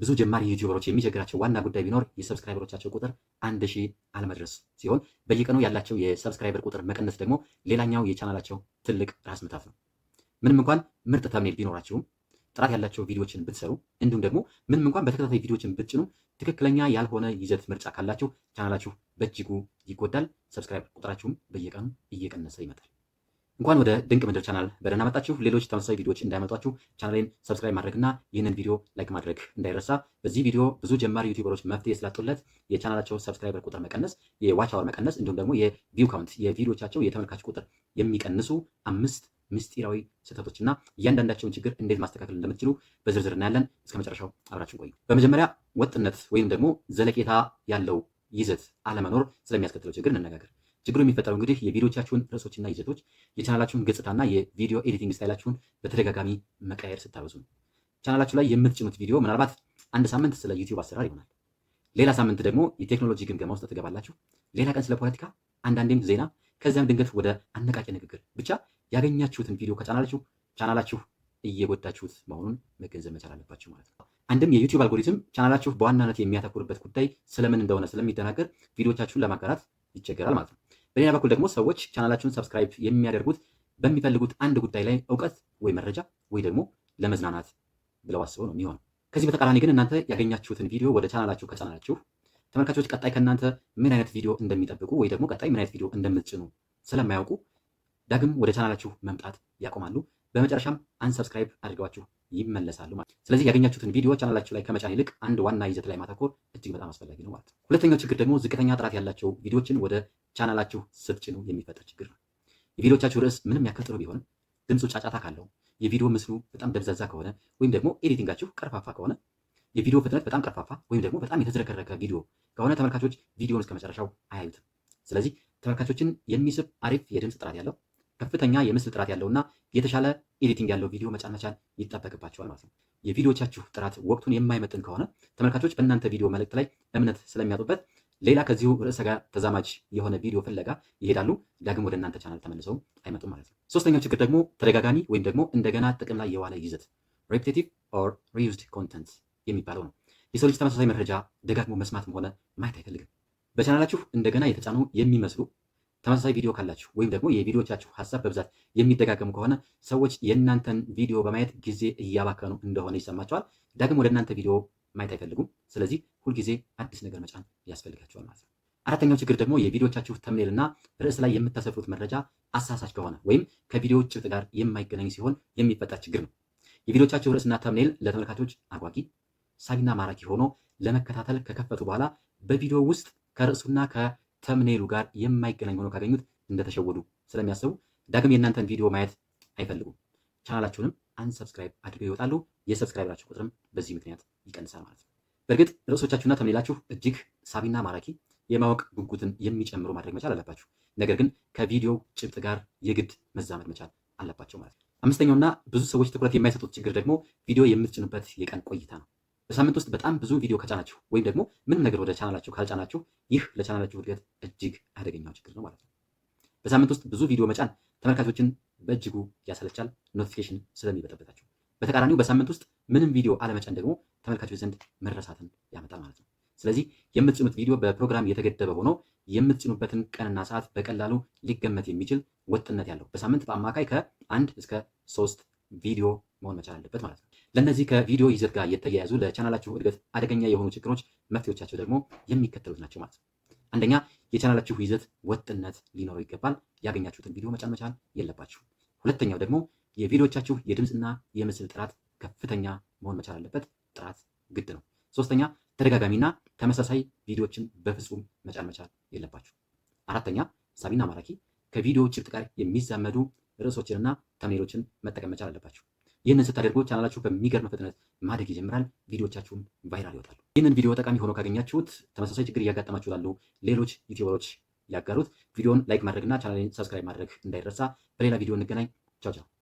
ብዙ ጀማሪ ዩቲዩበሮች የሚቸግራቸው ዋና ጉዳይ ቢኖር የሰብስክራይበሮቻቸው ቁጥር 1000 አለመድረስ ሲሆን በየቀኑ ያላቸው የሰብስክራይበር ቁጥር መቀነስ ደግሞ ሌላኛው የቻናላቸው ትልቅ ራስ ምታት ነው። ምንም እንኳን ምርጥ ተምኔል ቢኖራቸውም ጥራት ያላቸው ቪዲዮዎችን ብትሰሩ እንዲሁም ደግሞ ምንም እንኳን በተከታታይ ቪዲዮዎችን ብትጭኑ ትክክለኛ ያልሆነ ይዘት ምርጫ ካላችሁ ቻናላችሁ በእጅጉ ይጎዳል። ሰብስክራይበር ቁጥራችሁም በየቀኑ እየቀነሰ ይመጣል። እንኳን ወደ ድንቅ ምድር ቻናል በደህና መጣችሁ። ሌሎች ተመሳሳይ ቪዲዮዎች እንዳይመጧችሁ ቻናሌን ሰብስክራይብ ማድረግና ይህንን ቪዲዮ ላይክ ማድረግ እንዳይረሳ። በዚህ ቪዲዮ ብዙ ጀማሪ ዩቲዩበሮች መፍትሄ ስላጡለት የቻናላቸው ሰብስክራይበር ቁጥር መቀነስ፣ የዋች አወር መቀነስ እንዲሁም ደግሞ የቪው ካውንት የቪዲዮቻቸው የተመልካች ቁጥር የሚቀንሱ 5 ምስጢራዊ ስህተቶችና እያንዳንዳቸውን ችግር እንዴት ማስተካከል እንደምትችሉ በዝርዝር እናያለን። እስከ መጨረሻው አብራችሁ ቆዩ። በመጀመሪያ ወጥነት ወይም ደግሞ ዘለቄታ ያለው ይዘት አለመኖር ስለሚያስከትለው ችግር እንነጋገር። ችግሩ የሚፈጠረው እንግዲህ የቪዲዮቻችሁን ርዕሶችና ይዘቶች የቻናላችሁን ገጽታና የቪዲዮ ኤዲቲንግ ስታይላችሁን በተደጋጋሚ መቀየር ስታበዙ ነው። ቻናላችሁ ላይ የምትጭኑት ቪዲዮ ምናልባት አንድ ሳምንት ስለ ዩቲዩብ አሰራር ይሆናል። ሌላ ሳምንት ደግሞ የቴክኖሎጂ ግምገማ ውስጥ ትገባላችሁ። ሌላ ቀን ስለ ፖለቲካ፣ አንዳንዴም ዜና፣ ከዚያም ድንገት ወደ አነቃቂ ንግግር። ብቻ ያገኛችሁትን ቪዲዮ ቻናላችሁ እየጎዳችሁት መሆኑን መገንዘብ መቻል አለባችሁ ማለት ነው። አንድም የዩቲዩብ አልጎሪትም ቻናላችሁ በዋናነት የሚያተኩርበት ጉዳይ ስለምን እንደሆነ ስለሚደናገር ቪዲዮቻችሁን ለማጋራት ይቸገራል ማለት ነው። በሌላ በኩል ደግሞ ሰዎች ቻናላችሁን ሰብስክራይብ የሚያደርጉት በሚፈልጉት አንድ ጉዳይ ላይ እውቀት ወይ መረጃ ወይ ደግሞ ለመዝናናት ብለው አስበው ነው የሚሆነው። ከዚህ በተቃራኒ ግን እናንተ ያገኛችሁትን ቪዲዮ ወደ ቻናላችሁ ከጫናችሁ ተመልካቾች ቀጣይ ከእናንተ ምን አይነት ቪዲዮ እንደሚጠብቁ ወይ ደግሞ ቀጣይ ምን አይነት ቪዲዮ እንደምትጭኑ ስለማያውቁ ዳግም ወደ ቻናላችሁ መምጣት ያቆማሉ። በመጨረሻም አንሰብስክራይብ አድርገዋችሁ ይመለሳሉ ማለት ነው። ስለዚህ ያገኛችሁትን ቪዲዮ ቻናላችሁ ላይ ከመጫን ይልቅ አንድ ዋና ይዘት ላይ ማተኮር እጅግ በጣም አስፈላጊ ነው ማለት ነው። ሁለተኛው ችግር ደግሞ ዝቅተኛ ጥራት ያላቸው ቪዲዮዎችን ወደ ቻናላችሁ ስትጭኑ የሚፈጠር ችግር ነው። የቪዲዮቻችሁ ርዕስ ምንም ያክል ጥሩ ቢሆንም ድምፁ ጫጫታ ካለው፣ የቪዲዮ ምስሉ በጣም ደብዛዛ ከሆነ ወይም ደግሞ ኤዲቲንጋችሁ ቀርፋፋ ከሆነ፣ የቪዲዮ ፍጥነት በጣም ቀርፋፋ ወይም ደግሞ በጣም የተዝረከረከ ቪዲዮ ከሆነ ተመልካቾች ቪዲዮውን እስከ መጨረሻው አያዩትም። ስለዚህ ተመልካቾችን የሚስብ አሪፍ የድምፅ ጥራት ያለው ከፍተኛ የምስል ጥራት ያለውና የተሻለ ኤዲቲንግ ያለው ቪዲዮ መጫን መቻል ይጠበቅባቸዋል ማለት ነው። የቪዲዮቻችሁ ጥራት ወቅቱን የማይመጥን ከሆነ ተመልካቾች በእናንተ ቪዲዮ መልእክት ላይ እምነት ስለሚያጡበት ሌላ ከዚሁ ርዕሰ ጋር ተዛማጅ የሆነ ቪዲዮ ፍለጋ ይሄዳሉ። ዳግም ወደ እናንተ ቻናል ተመልሰው አይመጡም ማለት ነው። ሶስተኛው ችግር ደግሞ ተደጋጋሚ ወይም ደግሞ እንደገና ጥቅም ላይ የዋለ ይዘት ሬፒቲቲቭ ኦር ሪዩዝድ ኮንተንት የሚባለው ነው። የሰው ልጅ ተመሳሳይ መረጃ ደጋግሞ መስማትም ሆነ ማየት አይፈልግም። በቻናላችሁ እንደገና የተጫኑ የሚመስሉ ተመሳሳይ ቪዲዮ ካላችሁ ወይም ደግሞ የቪዲዮቻችሁ ሀሳብ በብዛት የሚደጋገሙ ከሆነ ሰዎች የእናንተን ቪዲዮ በማየት ጊዜ እያባከኑ እንደሆነ ይሰማቸዋል። ዳግም ወደ እናንተ ቪዲዮ ማየት አይፈልጉም። ስለዚህ ሁልጊዜ አዲስ ነገር መጫን ያስፈልጋቸዋል ማለት ነው። አራተኛው ችግር ደግሞ የቪዲዮቻችሁ ተምኔል እና ርዕስ ላይ የምታሰፍሩት መረጃ አሳሳች ከሆነ ወይም ከቪዲዮ ጭብጥ ጋር የማይገናኝ ሲሆን የሚፈጠር ችግር ነው። የቪዲዮቻችሁ ርዕስና ተምኔል ለተመልካቾች አጓጊ፣ ሳቢና ማራኪ ሆኖ ለመከታተል ከከፈቱ በኋላ በቪዲዮ ውስጥ ከርዕሱና ከተምኔሉ ጋር የማይገናኝ ሆኖ ካገኙት እንደተሸወዱ ስለሚያስቡ ዳግም የእናንተን ቪዲዮ ማየት አይፈልጉም። ቻናላችሁንም አንሰብስክራይብ አድርገው ይወጣሉ። የሰብስክራይበራችሁ ቁጥርም በዚህ ምክንያት ይቀንሳል ማለት ነው። በእርግጥ ርዕሶቻችሁና ተምኔላችሁ እጅግ ሳቢና ማራኪ የማወቅ ጉጉትን የሚጨምሩ ማድረግ መቻል አለባችሁ። ነገር ግን ከቪዲዮ ጭብጥ ጋር የግድ መዛመድ መቻል አለባቸው ማለት ነው። አምስተኛውና ብዙ ሰዎች ትኩረት የማይሰጡት ችግር ደግሞ ቪዲዮ የምትጭኑበት የቀን ቆይታ ነው። በሳምንት ውስጥ በጣም ብዙ ቪዲዮ ከጫናችሁ ወይም ደግሞ ምንም ነገር ወደ ቻናላችሁ ካልጫናችሁ ይህ ለቻናላችሁ እድገት እጅግ አደገኛው ችግር ነው ማለት ነው። በሳምንት ውስጥ ብዙ ቪዲዮ መጫን ተመልካቾችን በእጅጉ ያሰለቻል፣ ኖቲፊኬሽን ስለሚበጠበጣቸው። በተቃራኒው በሳምንት ውስጥ ምንም ቪዲዮ አለመጫን ደግሞ ተመልካቾች ዘንድ መረሳትን ያመጣል ማለት ነው። ስለዚህ የምትጭኑት ቪዲዮ በፕሮግራም የተገደበ ሆኖ የምትጭኑበትን ቀንና ሰዓት በቀላሉ ሊገመት የሚችል ወጥነት ያለው በሳምንት በአማካይ ከ1 እስከ 3 ቪዲዮ መሆን መቻል አለበት ማለት ነው። ለእነዚህ ከቪዲዮ ይዘት ጋር የተያያዙ ለቻናላችሁ እድገት አደገኛ የሆኑ ችግሮች መፍትሄዎቻቸው ደግሞ የሚከተሉት ናቸው ማለት ነው። አንደኛ፣ የቻናላችሁ ይዘት ወጥነት ሊኖረው ይገባል። ያገኛችሁትን ቪዲዮ መጫን መቻል የለባችሁ። ሁለተኛው ደግሞ የቪዲዮቻችሁ የድምፅና የምስል ጥራት ከፍተኛ መሆን መቻል አለበት። ጥራት ግድ ነው። ሶስተኛ፣ ተደጋጋሚና ተመሳሳይ ቪዲዮዎችን በፍጹም መጫን መቻል የለባችሁ። አራተኛ፣ ሳቢና ማራኪ ከቪዲዮ ጭብጥ ጋር የሚዛመዱ ርዕሶችንና ተምኔሎችን መጠቀም መቻል አለባችሁ። ይህንን ስታደርጉ ቻናላችሁ በሚገርም ፍጥነት ማደግ ይጀምራል። ቪዲዮቻችሁም ቫይራል ይወጣሉ። ይህንን ቪዲዮ ጠቃሚ ሆኖ ካገኛችሁት ተመሳሳይ ችግር እያጋጠማችሁ ላሉ ሌሎች ዩቲዩበሮች ያጋሩት። ቪዲዮን ላይክ ማድረግና ቻናሌን ሰብስክራይብ ማድረግ እንዳይረሳ። በሌላ ቪዲዮ እንገናኝ። ቻው ቻው።